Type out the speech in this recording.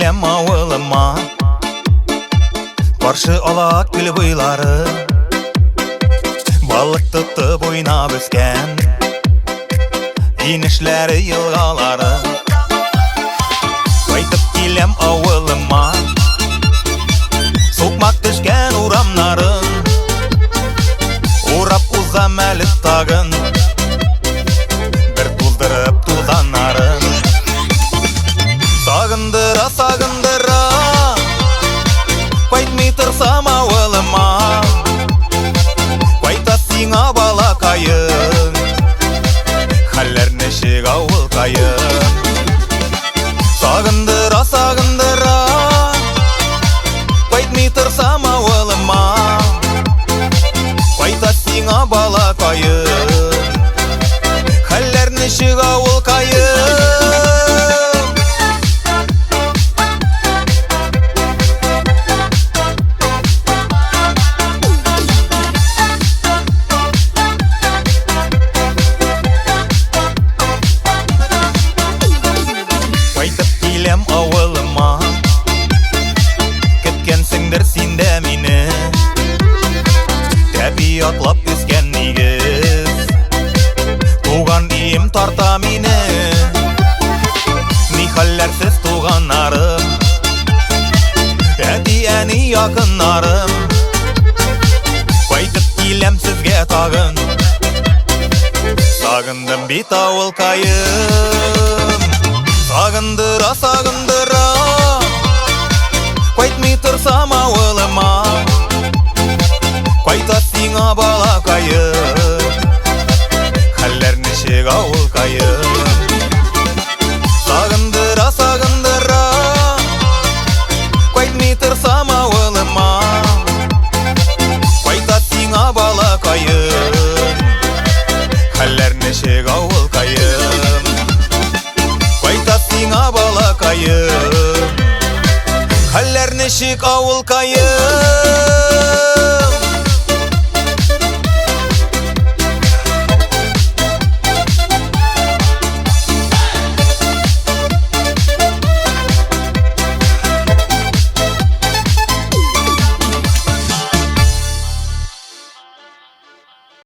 келем ауылыма, қаршы ала күл бойлары, балық тұтып ойнап өскен инешлері елғалары. Қайтып келем ауылыма, соқмақ түшкен урамнарын, урап ұзам әлі тағын, бір туздырып тузанарын. Сағындыра, сағындыра, қайтмей тұрсам ауылыма, қайта сиңа балақайын, халлер нешек ауыл қайын. Сағындыра, сағындыра, қайтмей тұрсам ауылыма, қайта сиңа балақайын, халлер нешек ауыл қайын. Ауылыма кеткенсіңдір сенде мені, табиатлап өскен негіз, туған үйім тарта мені. Нихалләрсіз туғанарым, әді-әні якынарым, қайтып келем сізге тағын, сағындым бет ауыл қайым. Сағындыра, сағындыра, қайтмей тұрсам ауылыма, қайта сиңа балақайын, халлер нешек ауыл қайын. Сағындыра, сағындыра, қайтмей тұрсам ауылыма, қайта сиңа балақайын, халлер нешек ауыл қайын. Сиңа балақайым, халлер нешек ауыл қайым.